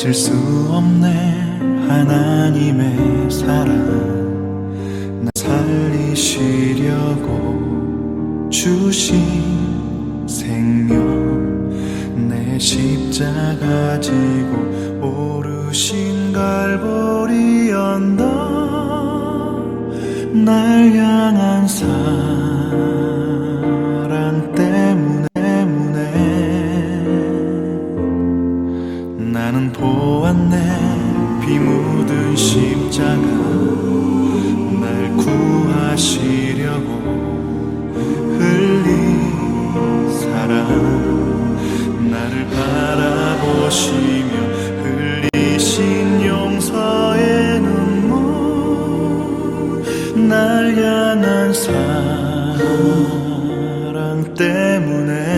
잊을 수 없네 하나님의 사랑. 나 살리시려고 주신 생명, 내 십자가 지고 오르신 갈보리 언덕, 날 향한 사랑 때문에 나는 보았네. 피 묻은 십자가, 날 구하시려고 흘린 사랑, 나를 바라보시며 흘리신 용서의 눈물, 날 향한 사랑 때문에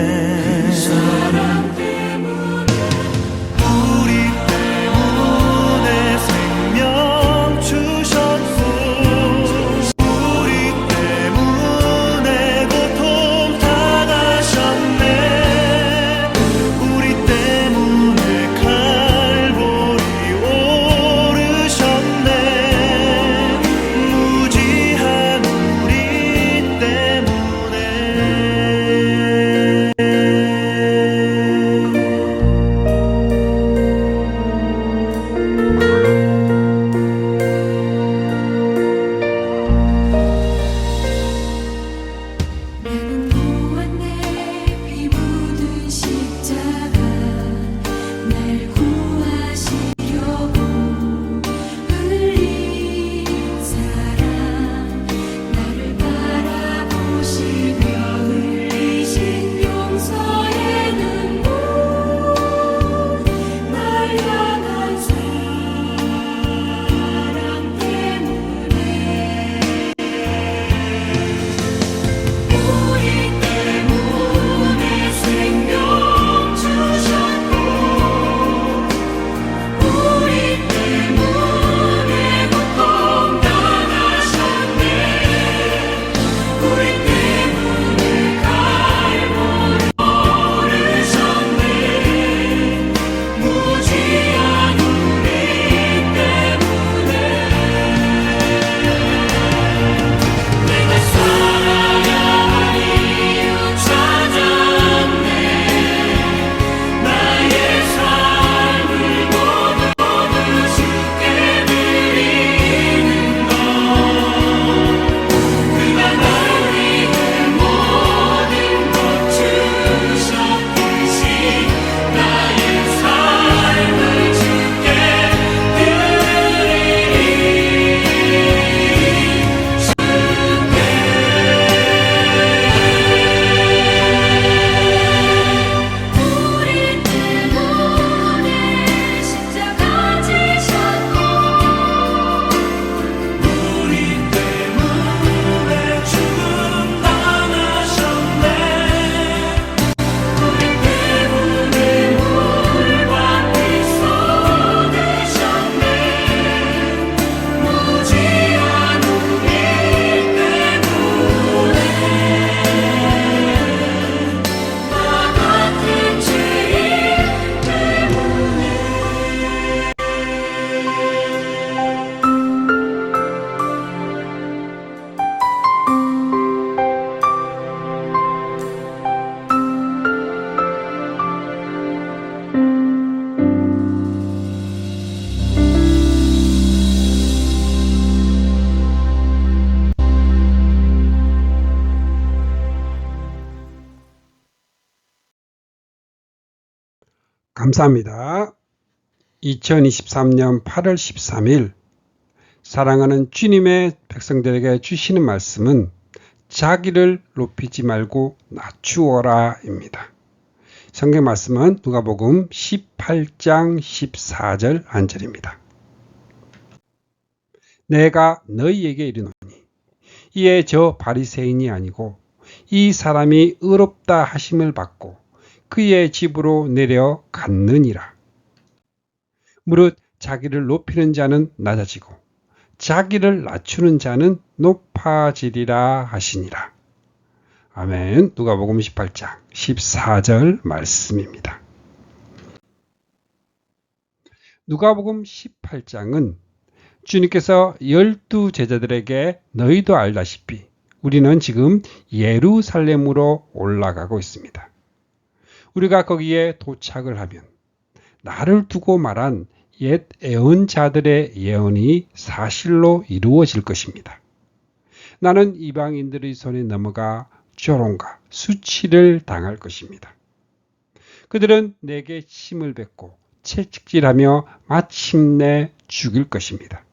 감사합니다. 2023년 8월 13일 사랑하는 주님의 백성들에게 주시는 말씀은 자기를 높이지 말고 낮추어라 입니다. 성경 말씀은 누가복음 18장 14절 한절입니다. 내가 너희에게 이르노니 이에 저 바리새인이 아니고 이 사람이 의롭다 하심을 받고 그의 집으로 내려갔느니라. 무릇 자기를 높이는 자는 낮아지고 자기를 낮추는 자는 높아지리라 하시니라. 아멘. 누가복음 18장 14절 말씀입니다. 누가복음 18장은 주님께서 12제자들에게 너희도 알다시피 우리는 지금 예루살렘으로 올라가고 있습니다. 우리가 거기에 도착을 하면 나를 두고 말한 옛 예언자들의 예언이 사실로 이루어질 것입니다. 나는 이방인들의 손에 넘어가 조롱과 수치를 당할 것입니다. 그들은 내게 침을 뱉고 채찍질하며 마침내 죽일 것입니다.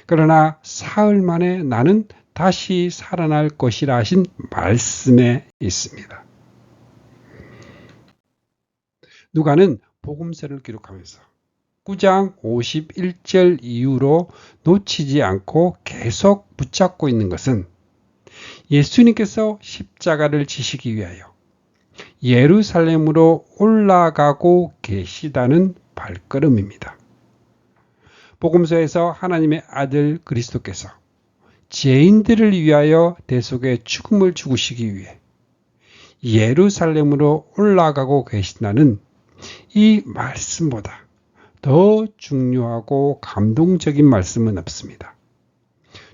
그러나 사흘 만에 나는 다시 살아날 것이라 하신 말씀에 있습니다. 누가는 복음서를 기록하면서 9장 51절 이후로 놓치지 않고 계속 붙잡고 있는 것은 예수님께서 십자가를 지시기 위하여 예루살렘으로 올라가고 계시다는 발걸음입니다. 복음서에서 하나님의 아들 그리스도께서 죄인들을 위하여 대속의 죽음을 죽으시기 위해 예루살렘으로 올라가고 계신다는 이 말씀보다 더 중요하고 감동적인 말씀은 없습니다.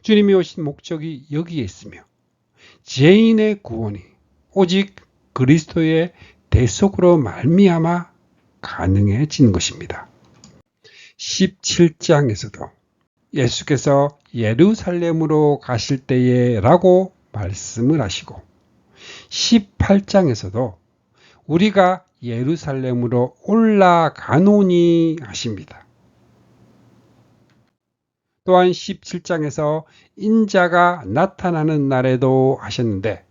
주님이 오신 목적이 여기에 있으며 죄인의 구원이 오직 그리스도의 대속으로 말미암아 가능해진 것입니다. 17장에서도 예수께서 예루살렘으로 가실 때에 라고 말씀을 하시고 18장에서도 우리가 예루살렘으로 올라가노니 하십니다. 또한 17장에서 인자가 나타나는 날에도 하셨는데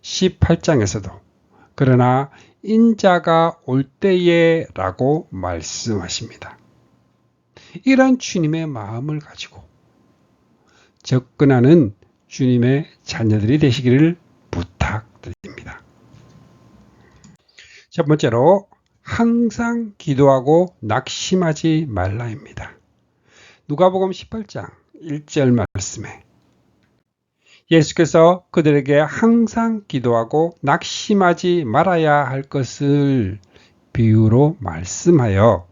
18장에서도 그러나 인자가 올 때에 라고 말씀하십니다. 이런 주님의 마음을 가지고 접근하는 주님의 자녀들이 되시기를 부탁드립니다. 첫 번째로 항상 기도하고 낙심하지 말라입니다. 누가복음 18장 1절 말씀에 예수께서 그들에게 항상 기도하고 낙심하지 말아야 할 것을 비유로 말씀하여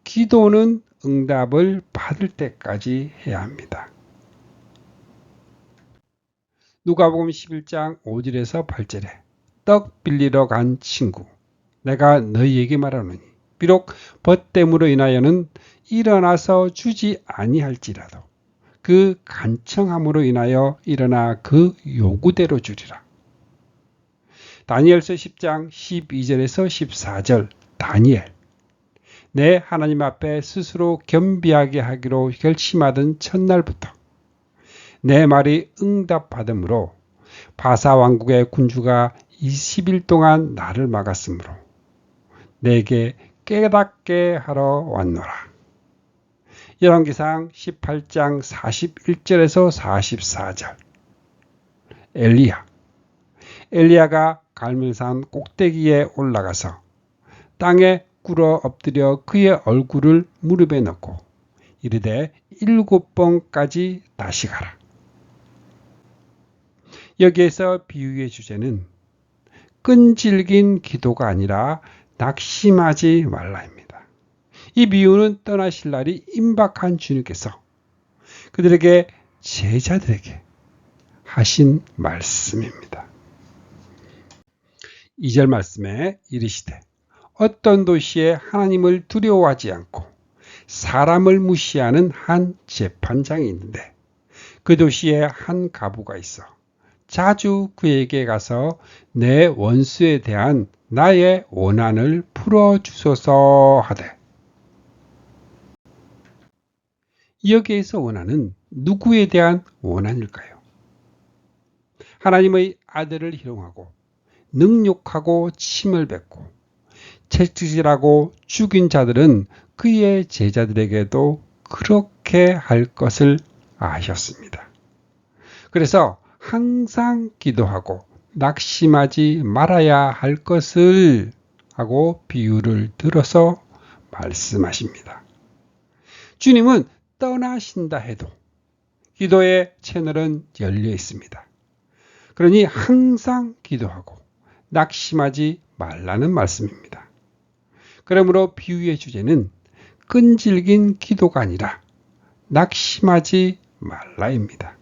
기도는 응답을 받을 때까지 해야 합니다. 누가복음 11장 5절에서 8절에 떡 빌리러 간 친구 내가 너희에게 말하노니 비록 벗됨으로 인하여는 일어나서 주지 아니할지라도 그 간청함으로 인하여 일어나 그 요구대로 주리라. 다니엘서 10장 12절에서 14절 다니엘 내 하나님 앞에 스스로 겸비하게 하기로 결심하던 첫날부터 내 말이 응답받음으로 바사 왕국의 군주가 20일 동안 나를 막았으므로 내게 깨닫게 하러 왔노라. 열왕기상 18장 41절에서 44절 엘리야가 갈멜산 꼭대기에 올라가서 땅에 꿇어 엎드려 그의 얼굴을 무릎에 넣고 이르되 7번까지 다시 가라. 여기에서 비유의 주제는 끈질긴 기도가 아니라 낙심하지 말라입니다. 이 비유는 떠나실 날이 임박한 주님께서 그들에게 제자들에게 하신 말씀입니다. 2절 말씀에 이르시되 어떤 도시에 하나님을 두려워하지 않고 사람을 무시하는 한 재판장이 있는데 그 도시에 한 과부가 있어 자주 그에게 가서 내 원수에 대한 나의 원한을 풀어주소서 하되 여기에서 원한은 누구에 대한 원한일까요? 하나님의 아들을 희롱하고 능욕하고 침을 뱉고 채찍질하고 죽인 자들은 그의 제자들에게도 그렇게 할 것을 아셨습니다. 그래서 항상 기도하고 낙심하지 말아야 할 것을 하고 비유를 들어서 말씀하십니다. 주님은 떠나신다 해도 기도의 채널은 열려 있습니다. 그러니 항상 기도하고 낙심하지 말라는 말씀입니다. 그러므로 비유의 주제는 끈질긴 기도가 아니라 낙심하지 말라입니다.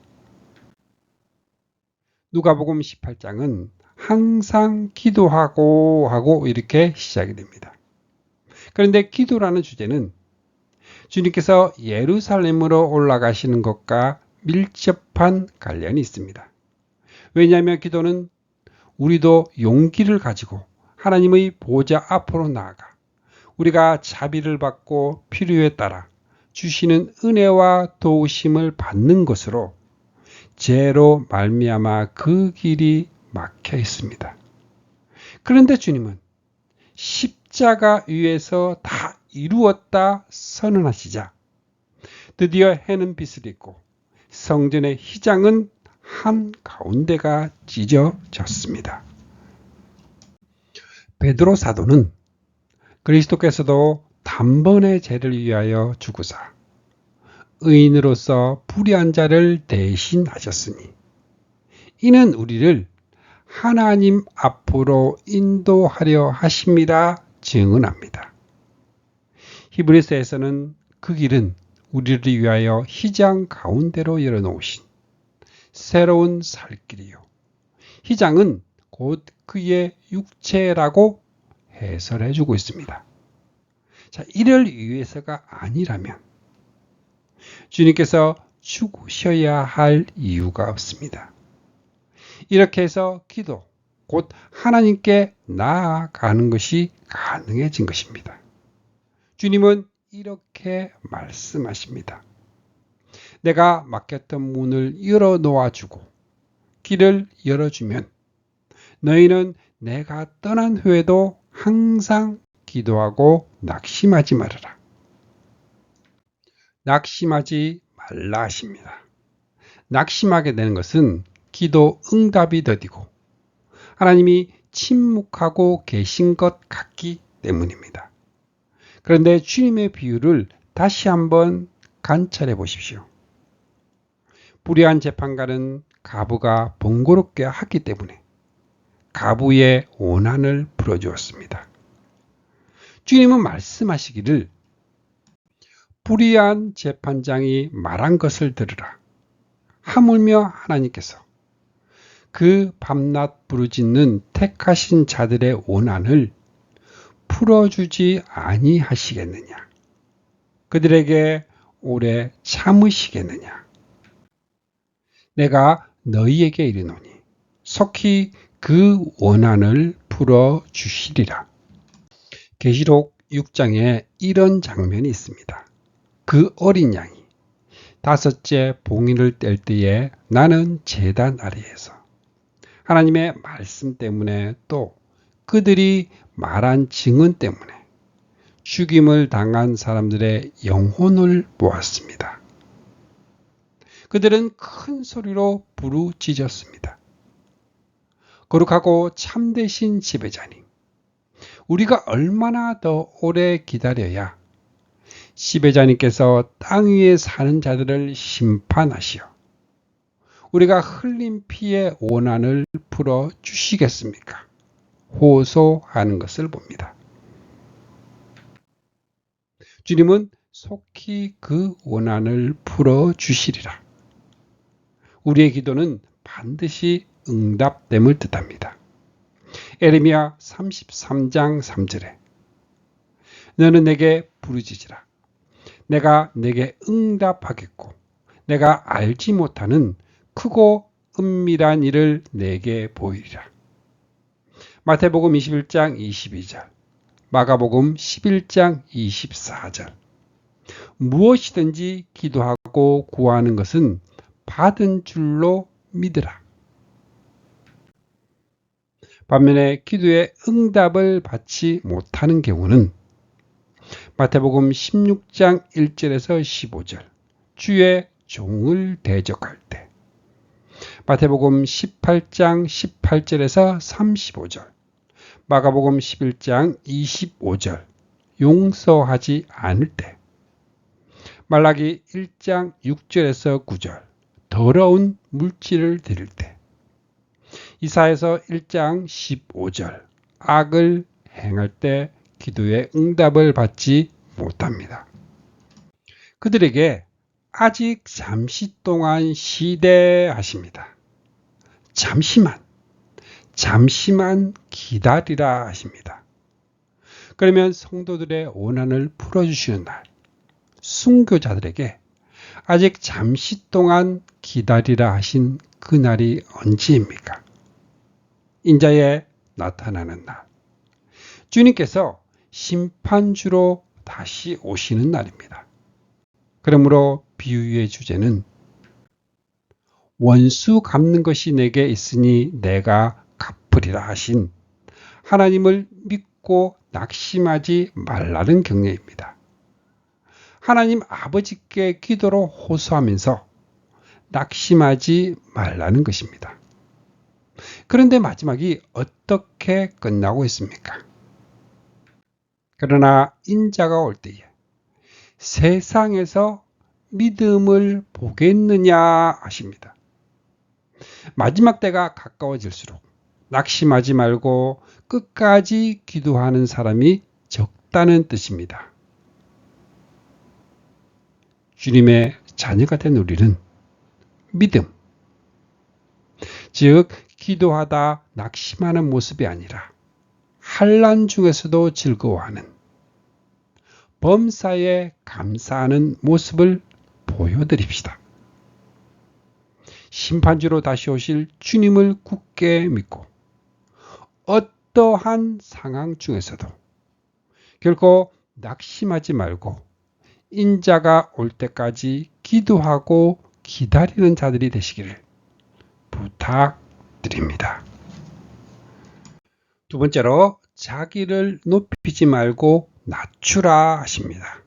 누가복음 18장은 항상 기도하고 하고 이렇게 시작이 됩니다. 그런데 기도라는 주제는 주님께서 예루살렘으로 올라가시는 것과 밀접한 관련이 있습니다. 왜냐하면 기도는 우리도 용기를 가지고 하나님의 보좌 앞으로 나아가 우리가 자비를 받고 필요에 따라 주시는 은혜와 도우심을 받는 것으로 죄로 말미암아 그 길이 막혀 있습니다. 그런데 주님은 십자가 위에서 다 이루었다 선언하시자 드디어 해는 빛을 잇고 성전의 휘장은 한가운데가 찢어졌습니다. 베드로 사도는 그리스도께서도 단번에 죄를 위하여 죽으사 의인으로서 불의한 자를 대신하셨으니 이는 우리를 하나님 앞으로 인도하려 하심이라 증언합니다. 히브리서에서는 그 길은 우리를 위하여 휘장 가운데로 열어놓으신 새로운 살 길이요 휘장은 곧 그의 육체라고 해설해주고 있습니다. 자, 이를 위해서가 아니라면 주님께서 죽으셔야 할 이유가 없습니다. 이렇게 해서 기도, 곧 하나님께 나아가는 것이 가능해진 것입니다. 주님은 이렇게 말씀하십니다. 내가 막혔던 문을 열어놓아주고 길을 열어주면 너희는 내가 떠난 후에도 항상 기도하고 낙심하지 말아라. 낙심하지 말라 하십니다. 낙심하게 되는 것은 기도 응답이 더디고 하나님이 침묵하고 계신 것 같기 때문입니다. 그런데 주님의 비유를 다시 한번 관찰해 보십시오. 불의한 재판관은 가부가 번거롭게 하기 때문에 가부의 원한을 풀어주었습니다. 주님은 말씀하시기를 불의한 재판장이 말한 것을 들으라. 하물며 하나님께서 그 밤낮 부르짖는 택하신 자들의 원한을 풀어주지 아니하시겠느냐. 그들에게 오래 참으시겠느냐. 내가 너희에게 이르노니 속히 그 원한을 풀어주시리라. 계시록 6장에 이런 장면이 있습니다. 그 어린 양이 다섯째 봉인을 뗄 때에 나는 제단 아래에서 하나님의 말씀 때문에 또 그들이 말한 증언 때문에 죽임을 당한 사람들의 영혼을 보았습니다. 그들은 큰 소리로 부르짖었습니다. 거룩하고 참되신 지배자님, 우리가 얼마나 더 오래 기다려야 지배자님께서 땅 위에 사는 자들을 심판하시어 우리가 흘린 피의 원한을 풀어 주시겠습니까? 호소하는 것을 봅니다. 주님은 속히 그 원한을 풀어 주시리라. 우리의 기도는 반드시 응답됨을 뜻합니다. 에레미야 33장 3절에 너는 내게 부르짖으라. 내가 내게 응답하겠고 내가 알지 못하는 크고 은밀한 일을 내게 보이리라. 마태복음 21장 22절, 마가복음 11장 24절. 무엇이든지 기도하고 구하는 것은 받은 줄로 믿으라. 반면에 기도의 응답을 받지 못하는 경우는 마태복음 16장 1절에서 15절, 주의 종을 대적할 때, 마태복음 18장 18절에서 35절, 마가복음 11장 25절, 용서하지 않을 때, 말라기 1장 6절에서 9절, 더러운 물질을 드릴 때, 이사야서 1장 15절, 악을 행할 때 기도의 응답을 받지 못합니다. 그들에게 아직 잠시 동안 쉬되 하십니다. 잠시만 기다리라 하십니다. 그러면 성도들의 원한을 풀어주시는 날, 순교자들에게 아직 잠시 동안 기다리라 하신 그 날이 언제입니까? 인자에 나타나는 날. 주님께서 심판주로 다시 오시는 날입니다. 그러므로 비유의 주제는 원수 갚는 것이 내게 있으니 내가 갚으리라 하신 하나님을 믿고 낙심하지 말라는 격려입니다. 하나님 아버지께 기도로 호소하면서 낙심하지 말라는 것입니다. 그런데 마지막이 어떻게 끝나고 있습니까? 그러나 인자가 올 때에 세상에서 믿음을 보겠느냐 하십니다. 마지막 때가 가까워질수록 낙심하지 말고 끝까지 기도하는 사람이 적다는 뜻입니다. 주님의 자녀가 된 우리는 믿음, 즉 기도하다 낙심하는 모습이 아니라 환난 중에서도 즐거워하는, 범사에 감사하는 모습을 보여드립시다. 심판주로 다시 오실 주님을 굳게 믿고 어떠한 상황 중에서도 결코 낙심하지 말고 인자가 올 때까지 기도하고 기다리는 자들이 되시기를 부탁드립니다. 두 번째로 자기를 높이지 말고 낮추라 하십니다.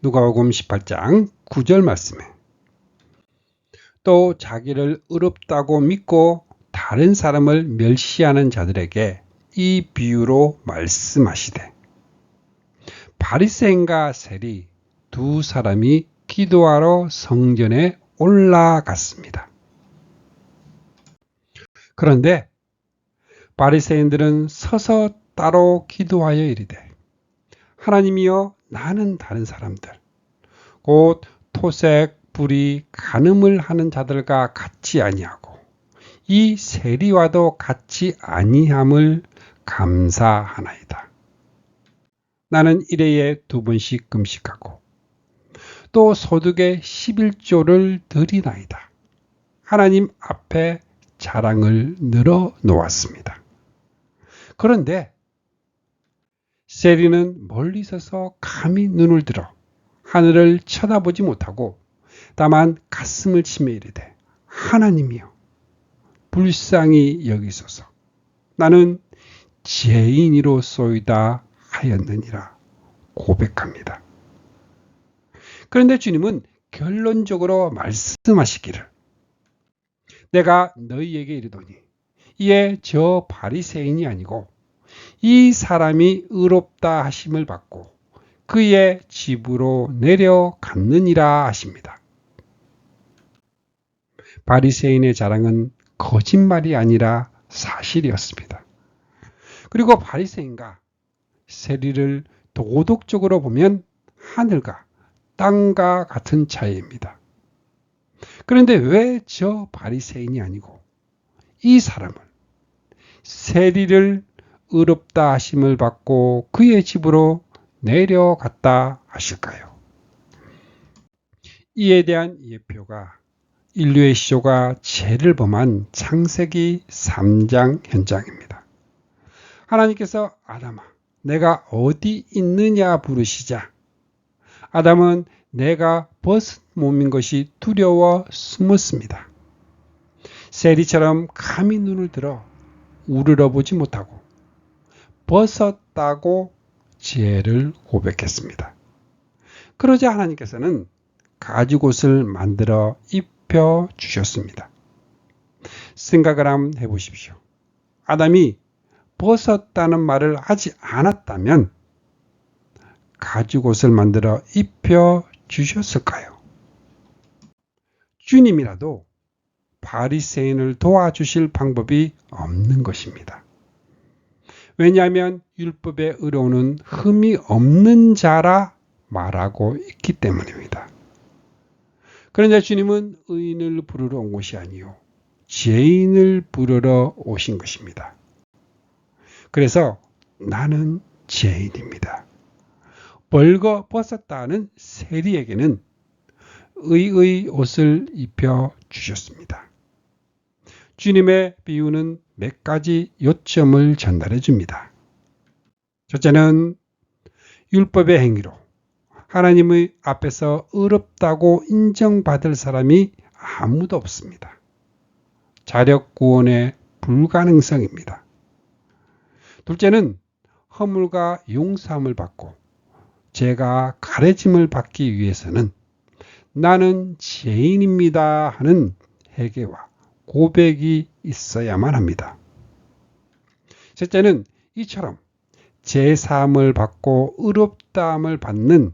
누가복음 18장 9절 말씀에 또 자기를 의롭다고 믿고 다른 사람을 멸시하는 자들에게 이 비유로 말씀하시되 바리새인과 세리 두 사람이 기도하러 성전에 올라갔습니다. 그런데 바리새인들은 서서 따로 기도하여 이르되 하나님이여 나는 다른 사람들 곧 토색, 불의, 간음을 하는 자들과 같이 아니하고 이 세리와도 같이 아니함을 감사하나이다. 나는 일회에 2번씩 금식하고 또 소득의 11조를 드리나이다. 하나님 앞에 자랑을 늘어 놓았습니다. 그런데 세리는 멀리 서서 감히 눈을 들어 하늘을 쳐다보지 못하고 다만 가슴을 치며 이르되 하나님이여 불쌍히 여기소서 나는 죄인이로소이다 하였느니라 고백합니다. 그런데 주님은 결론적으로 말씀하시기를 내가 너희에게 이르노니 이에 저 바리새인이 아니고 이 사람이 의롭다 하심을 받고 그의 집으로 내려갔느니라 하십니다. 바리새인의 자랑은 거짓말이 아니라 사실이었습니다. 그리고 바리새인과 세리를 도덕적으로 보면 하늘과 땅과 같은 차이입니다. 그런데 왜 저 바리새인이 아니고 이 사람을 세리를 의롭다 하심을 받고 그의 집으로 내려갔다 하실까요? 이에 대한 예표가 인류의 시조가 죄를 범한 창세기 3장 현장입니다. 하나님께서 아담아 내가 어디 있느냐 부르시자 아담은 내가 벗은 몸인 것이 두려워 숨었습니다. 세리처럼 감히 눈을 들어 우러러보지 못하고 벗었다고 죄를 고백했습니다. 그러자 하나님께서는 가죽옷을 만들어 입혀 주셨습니다. 생각을 한번 해보십시오. 아담이 벗었다는 말을 하지 않았다면 가죽옷을 만들어 입혀 주셨을까요? 주님이라도 바리새인을 도와주실 방법이 없는 것입니다. 왜냐하면 율법의 의로우는 흠이 없는 자라 말하고 있기 때문입니다. 그런데 주님은 의인을 부르러 온 것이 아니요 죄인을 부르러 오신 것입니다. 그래서 나는 죄인입니다. 벌거 벗었다는 세리에게는 의의 옷을 입혀 주셨습니다. 주님의 비유는 몇 가지 요점을 전달해 줍니다. 첫째는 율법의 행위로 하나님의 앞에서 의롭다고 인정받을 사람이 아무도 없습니다. 자력 구원의 불가능성입니다. 둘째는 허물과 용서함을 받고 죄가 가려짐을 받기 위해서는 나는 죄인입니다 하는 회개와 고백이 있어야만 합니다. 셋째는 이처럼 죄사함을 받고 의롭다함을 받는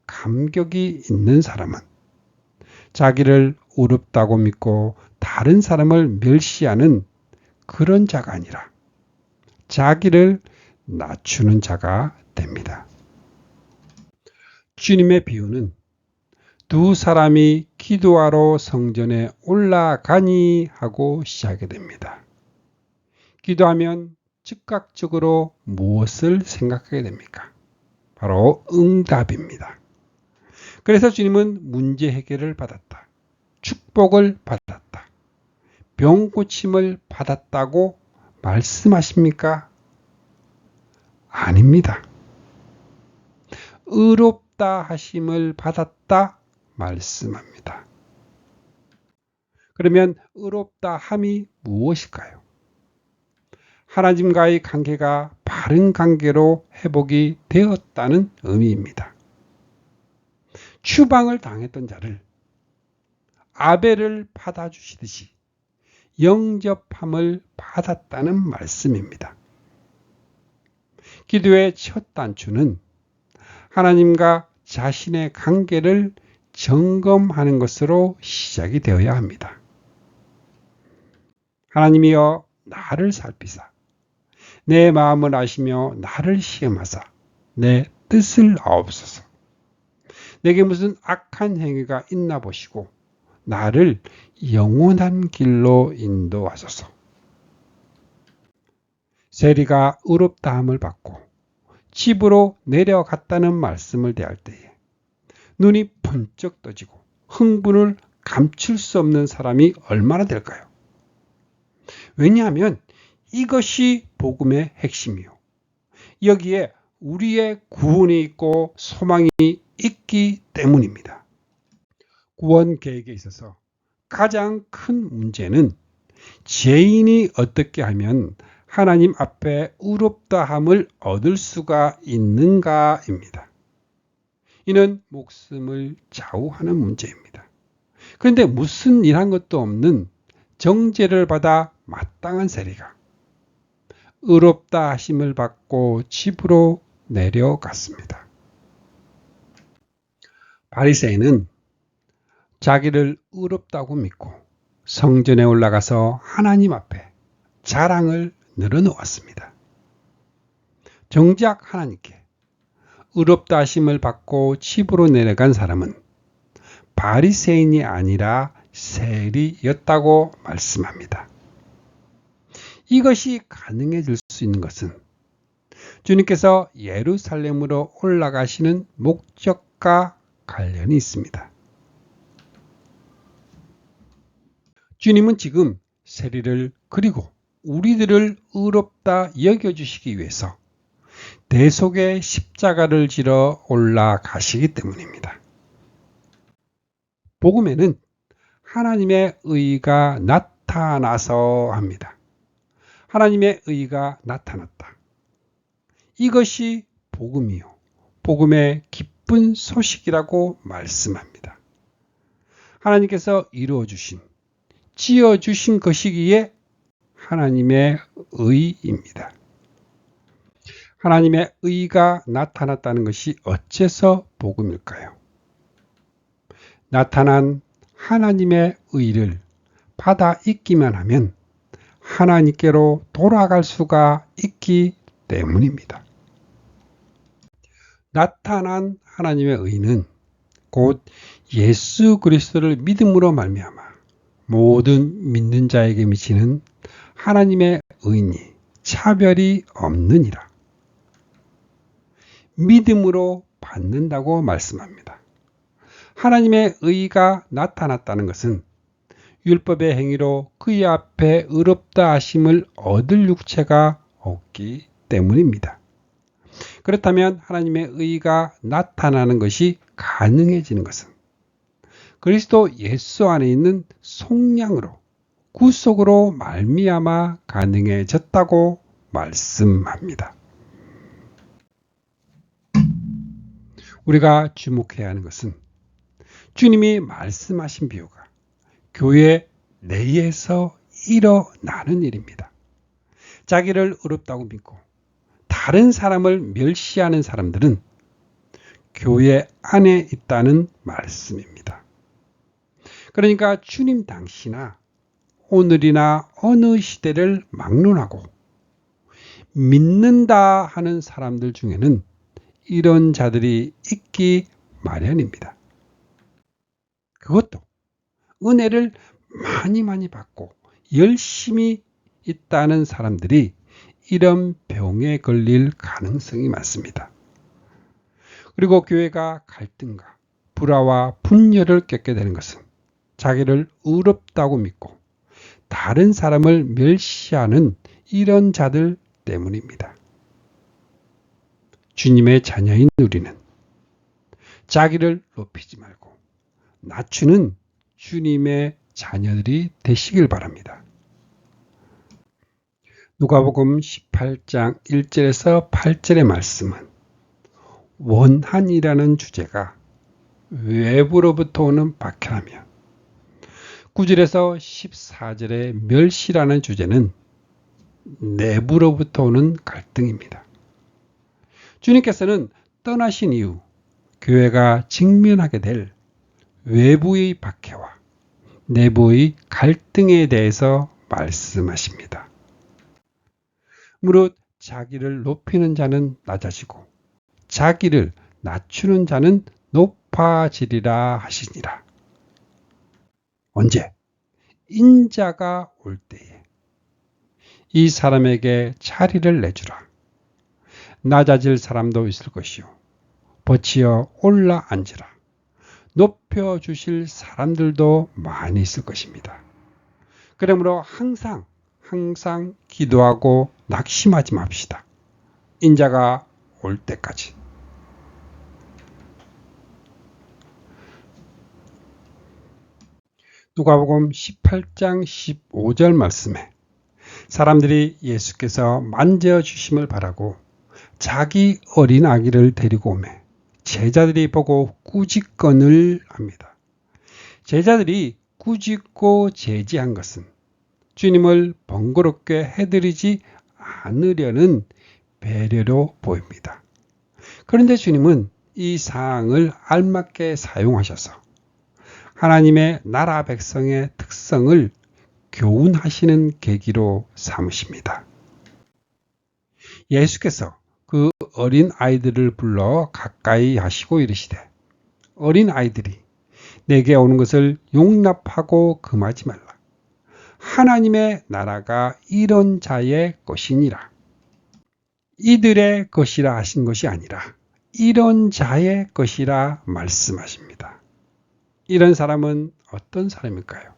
감격이 있는 사람은 자기를 의롭다고 믿고 다른 사람을 멸시하는 그런 자가 아니라 자기를 낮추는 자가 됩니다. 주님의 비유는 두 사람이 기도하러 성전에 올라가니 하고 시작이 됩니다. 기도하면 즉각적으로 무엇을 생각하게 됩니까? 바로 응답입니다. 그래서 주님은 문제 해결을 받았다. 축복을 받았다. 병 고침을 받았다고 말씀하십니까? 아닙니다. 의롭다 하심을 받았다 말씀합니다. 그러면 의롭다 함이 무엇일까요? 하나님과의 관계가 바른 관계로 회복이 되었다는 의미입니다. 추방을 당했던 자를 아벨을 받아주시듯이 영접함을 받았다는 말씀입니다. 기도의 첫 단추는 하나님과 자신의 관계를 점검하는 것으로 시작이 되어야 합니다. 하나님이여 나를 살피사 내 마음을 아시며 나를 시험하사 내 뜻을 아옵소서. 내게 무슨 악한 행위가 있나 보시고 나를 영원한 길로 인도하소서. 세리가 의롭다함을 받고 집으로 내려갔다는 말씀을 대할 때에 눈이 번쩍 떠지고 흥분을 감출 수 없는 사람이 얼마나 될까요? 왜냐하면 이것이 복음의 핵심이요. 여기에 우리의 구원이 있고 소망이 있기 때문입니다. 구원 계획에 있어서 가장 큰 문제는 죄인이 어떻게 하면 하나님 앞에 의롭다함을 얻을 수가 있는가입니다. 이는 목숨을 좌우하는 문제입니다. 그런데 무슨 일한 것도 없는 정죄를 받아 마땅한 세리가 의롭다 하심을 받고 집으로 내려갔습니다. 바리새인은 자기를 의롭다고 믿고 성전에 올라가서 하나님 앞에 자랑을 늘어놓았습니다. 정작 하나님께 의롭다 하심을 받고 집으로 내려간 사람은 바리새인이 아니라 세리였다고 말씀합니다. 이것이 가능해질 수 있는 것은 주님께서 예루살렘으로 올라가시는 목적과 관련이 있습니다. 주님은 지금 세리를 그리고 우리들을 의롭다 여겨주시기 위해서 대속의 십자가를 지러 올라가시기 때문입니다. 복음에는 하나님의 의가 나타나서 합니다. 하나님의 의가 나타났다. 이것이 복음이요. 복음의 기쁜 소식이라고 말씀합니다. 하나님께서 이루어주신, 지어주신 것이기에 하나님의 의입니다. 하나님의 의가 나타났다는 것이 어째서 복음일까요? 나타난 하나님의 의를 받아 있기만 하면 하나님께로 돌아갈 수가 있기 때문입니다. 나타난 하나님의 의는 곧 예수 그리스도를 믿음으로 말미암아 모든 믿는 자에게 미치는 하나님의 의인이 차별이 없느니라. 믿음으로 받는다고 말씀합니다. 하나님의 의가 나타났다는 것은 율법의 행위로 그의 앞에 의롭다 하심을 얻을 육체가 없기 때문입니다. 그렇다면 하나님의 의가 나타나는 것이 가능해지는 것은 그리스도 예수 안에 있는 속량으로 구속으로 말미암아 가능해졌다고 말씀합니다. 우리가 주목해야 하는 것은 주님이 말씀하신 비유가 교회 내에서 일어나는 일입니다. 자기를 의롭다고 믿고 다른 사람을 멸시하는 사람들은 교회 안에 있다는 말씀입니다. 그러니까 주님 당시나 오늘이나 어느 시대를 막론하고 믿는다 하는 사람들 중에는 이런 자들이 있기 마련입니다. 그것도 은혜를 많이 받고 열심히 있다는 사람들이 이런 병에 걸릴 가능성이 많습니다. 그리고 교회가 갈등과 불화와 분열을 겪게 되는 것은 자기를 의롭다고 믿고 다른 사람을 멸시하는 이런 자들 때문입니다. 주님의 자녀인 우리는 자기를 높이지 말고 낮추는 주님의 자녀들이 되시길 바랍니다. 누가복음 18장 1절에서 8절의 말씀은 원한이라는 주제가 외부로부터 오는 박해라며 9절에서 14절의 멸시라는 주제는 내부로부터 오는 갈등입니다. 주님께서는 떠나신 이후 교회가 직면하게 될 외부의 박해와 내부의 갈등에 대해서 말씀하십니다. 무릇 자기를 높이는 자는 낮아지고 자기를 낮추는 자는 높아지리라 하시니라. 언제? 인자가 올 때에 이 사람에게 자리를 내주라. 낮아질 사람도 있을 것이요 버치어 올라 앉으라. 높여주실 사람들도 많이 있을 것입니다. 그러므로 항상 기도하고 낙심하지 맙시다. 인자가 올 때까지. 누가복음 18장 15절 말씀에 사람들이 예수께서 만져주심을 바라고 자기 어린 아기를 데리고 오매 제자들이 보고 꾸짖건을 합니다. 제자들이 꾸짖고 제지한 것은 주님을 번거롭게 해드리지 않으려는 배려로 보입니다. 그런데 주님은 이 사항을 알맞게 사용하셔서 하나님의 나라 백성의 특성을 교훈하시는 계기로 삼으십니다. 예수께서 그 어린 아이들을 불러 가까이 하시고 이르시되 어린 아이들이 내게 오는 것을 용납하고 금하지 말라. 하나님의 나라가 이런 자의 것이니라. 이들의 것이라 하신 것이 아니라 이런 자의 것이라 말씀하십니다. 이런 사람은 어떤 사람일까요?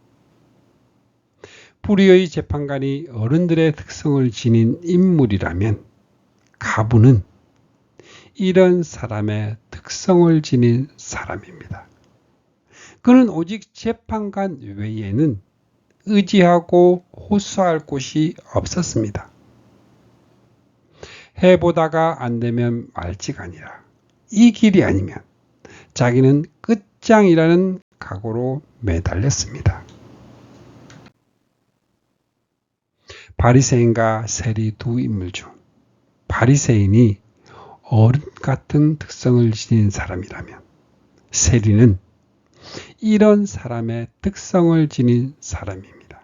불의의 재판관이 어른들의 특성을 지닌 인물이라면 가부는 이런 사람의 특성을 지닌 사람입니다. 그는 오직 재판관 외에는 의지하고 호소할 곳이 없었습니다. 해보다가 안 되면 말지가 아니라 이 길이 아니면 자기는 끝장이라는 각오로 매달렸습니다. 바리새인과 세리 두 인물 중 바리새인이 어른 같은 특성을 지닌 사람이라면 세리는 이런 사람의 특성을 지닌 사람입니다.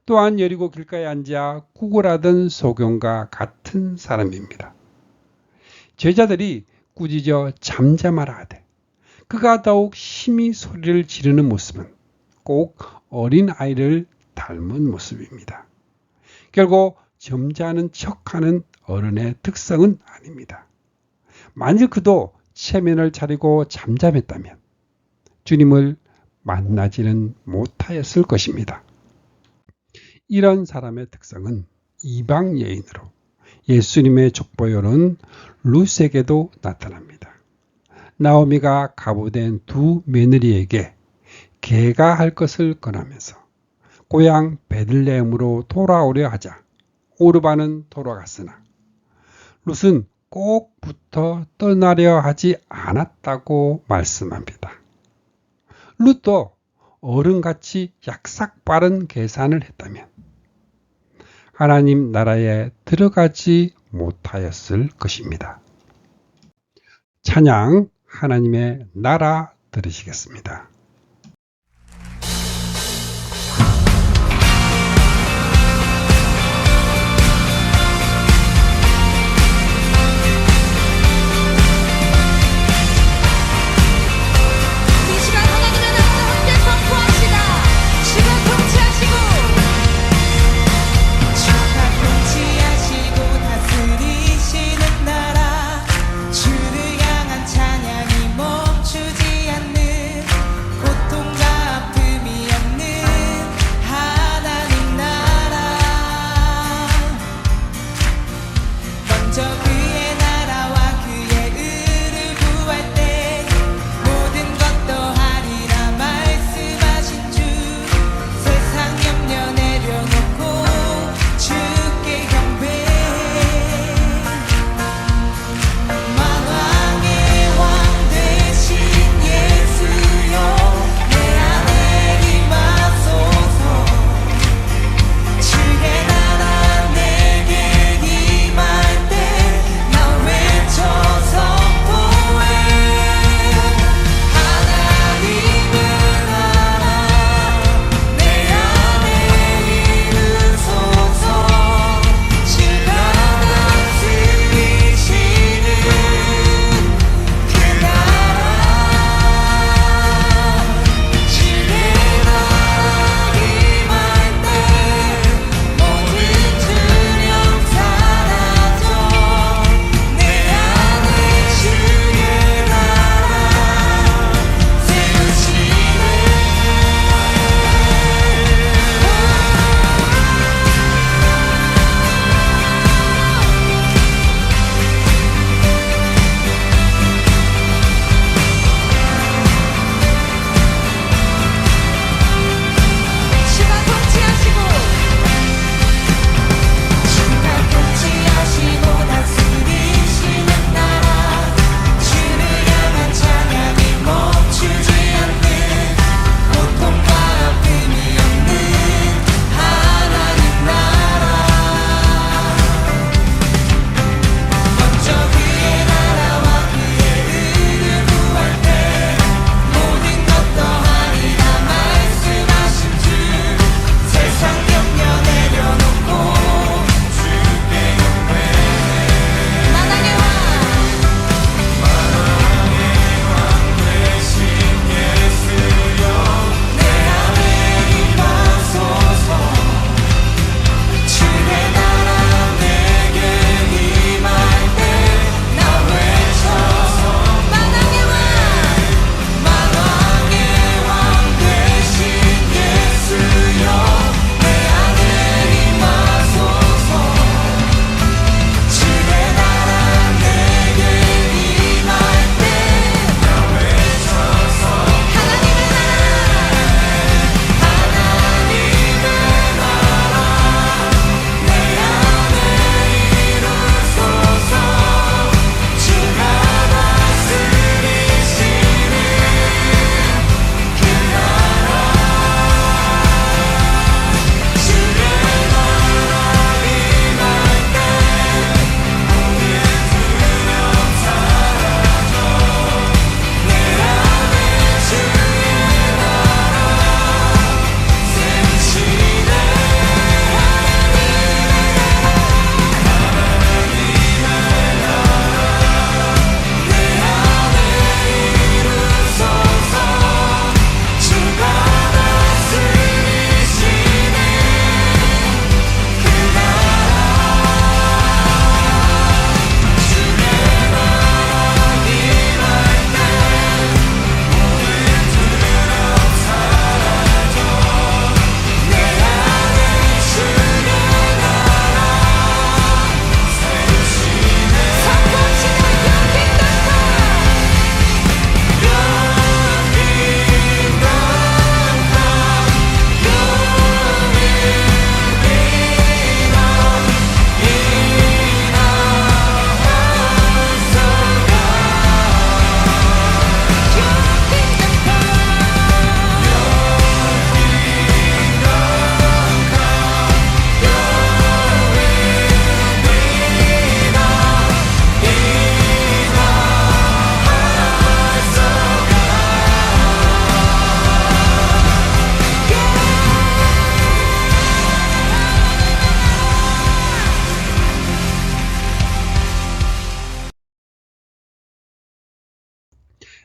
또한 여리고 길가에 앉아 구걸하던 소경과 같은 사람입니다. 제자들이 꾸짖어 잠잠하라 하되 그가 더욱 심히 소리를 지르는 모습은 꼭 어린 아이를 닮은 모습입니다. 결국 점잖은 척하는 어른의 특성은 아닙니다. 만일 그도 체면을 차리고 잠잠했다면 주님을 만나지는 못하였을 것입니다. 이런 사람의 특성은 이방 여인으로 예수님의 족보요는 룻에게도 나타납니다. 나오미가 가부된 두 며느리에게 개가 할 것을 권하면서 고향 베들레헴으로 돌아오려 하자 오르바는 돌아갔으나 룻은 꼭 붙어 떠나려 하지 않았다고 말씀합니다. 룻도 어른같이 약삭 빠른 계산을 했다면 하나님 나라에 들어가지 못하였을 것입니다. 찬양 하나님의 나라 들으시겠습니다. 주를 향한 찬양이 멈추지 않는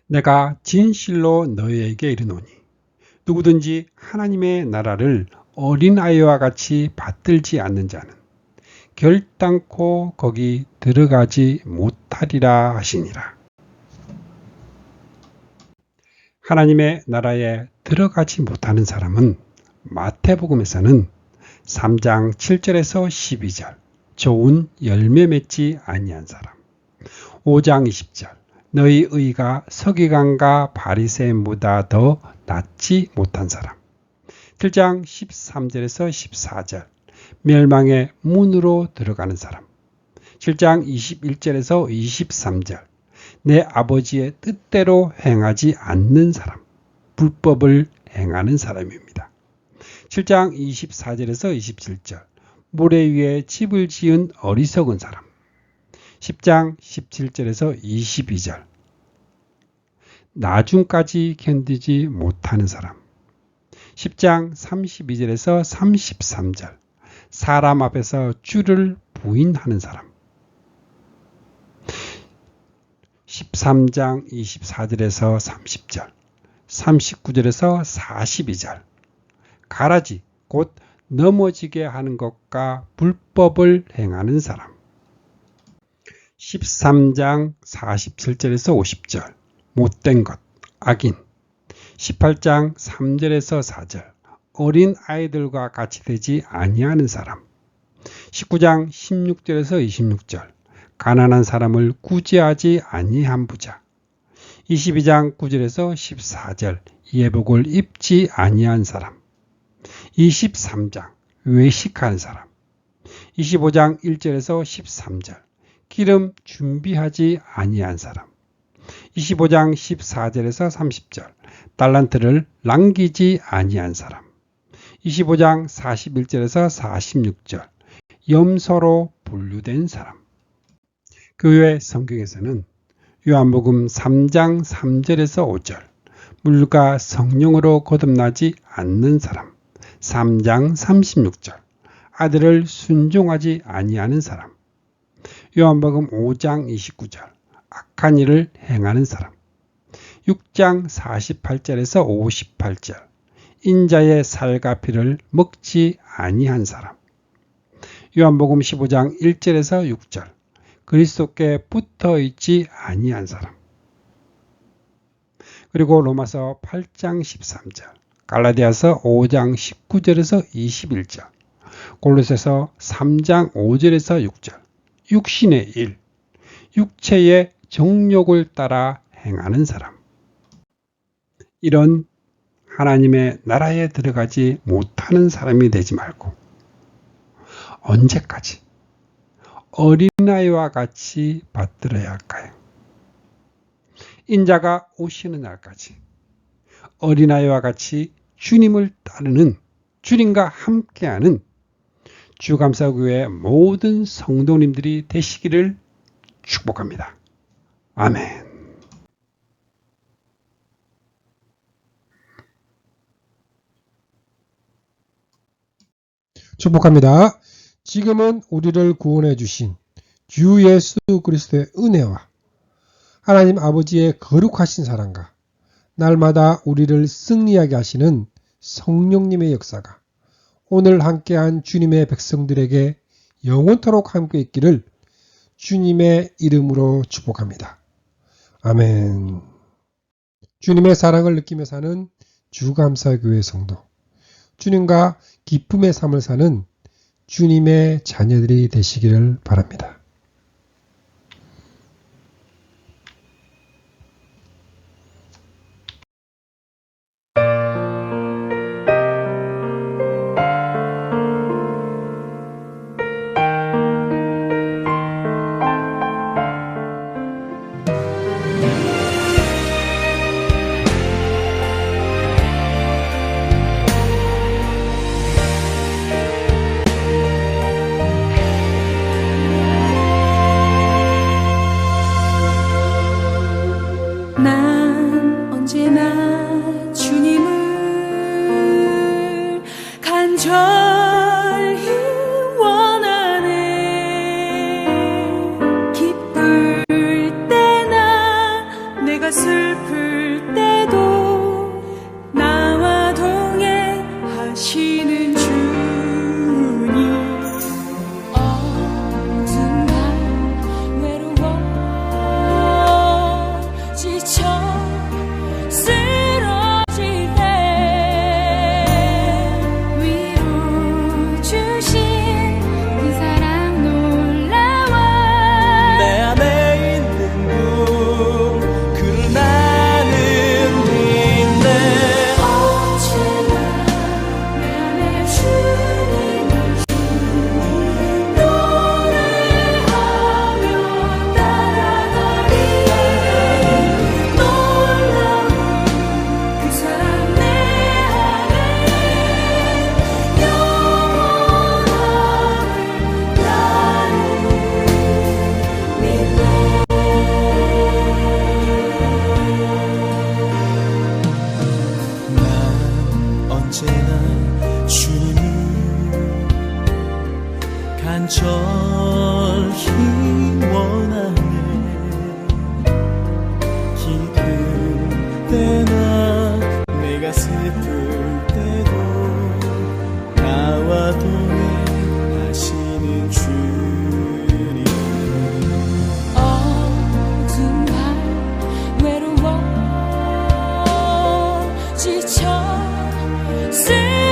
내가 진실로 너희에게 이르노니 누구든지 하나님의 나라를 어린아이와 같이 받들지 않는 자는 결단코 거기 들어가지 못하리라 하시니라. 하나님의 나라에 들어가지 못하는 사람은 마태복음에서는 3장 7절에서 12절 좋은 열매 맺지 아니한 사람, 5장 20절 너희 의가 서기관과 바리새인보다 더 낫지 못한 사람, 7장 13절에서 14절 멸망의 문으로 들어가는 사람, 7장 21절에서 23절 내 아버지의 뜻대로 행하지 않는 사람, 불법을 행하는 사람입니다. 7장 24절에서 27절 모래 위에 집을 지은 어리석은 사람, 10장 17절에서 22절 나중까지 견디지 못하는 사람, 10장 32절에서 33절 사람 앞에서 주를 부인하는 사람, 13장 24절에서 30절 39절에서 42절 가라지 곧 넘어지게 하는 것과 불법을 행하는 사람, 13장 47절에서 50절 못된 것, 악인, 18장 3절에서 4절 어린 아이들과 같이 되지 아니하는 사람, 19장 16절에서 26절 가난한 사람을 구제하지 아니한 부자, 22장 9절에서 14절 예복을 입지 아니한 사람, 23장 외식한 사람, 25장 1절에서 13절 기름 준비하지 아니한 사람, 25장 14절에서 30절 달란트를 남기지 아니한 사람, 25장 41절에서 46절 염소로 분류된 사람. 그 외 성경에서는 요한복음 3장 3절에서 5절 물과 성령으로 거듭나지 않는 사람, 3장 36절 아들을 순종하지 아니하는 사람, 요한복음 5장 29절 악한 일을 행하는 사람, 6장 48절에서 58절 인자의 살과 피를 먹지 아니한 사람, 요한복음 15장 1절에서 6절 그리스도께 붙어있지 아니한 사람, 그리고 로마서 8장 13절 갈라디아서 5장 19절에서 21절 골로새서 3장 5절에서 6절 육신의 일, 육체의 정욕을 따라 행하는 사람. 이런 하나님의 나라에 들어가지 못하는 사람이 되지 말고 언제까지 어린아이와 같이 받들어야 할까요? 인자가 오시는 날까지 어린아이와 같이 주님을 따르는, 주님과 함께하는 주감사교회 모든 성도님들이 되시기를 축복합니다. 아멘. 축복합니다. 지금은 우리를 구원해 주신 주 예수 그리스도의 은혜와 하나님 아버지의 거룩하신 사랑과 날마다 우리를 승리하게 하시는 성령님의 역사가 오늘 함께한 주님의 백성들에게 영원토록 함께 있기를 주님의 이름으로 축복합니다. 아멘. 주님의 사랑을 느끼며 사는 주감사교회 성도, 주님과 기쁨의 삶을 사는 주님의 자녀들이 되시기를 바랍니다. 난 언제나 주님을 간절히 원하네. 기쁠 때나 내가 슬플 간절히 원하네. 기쁜 때나 내가 슬플 때도 나와 동행하시는 주님. 어두운 밤 외로워 지쳐 쓰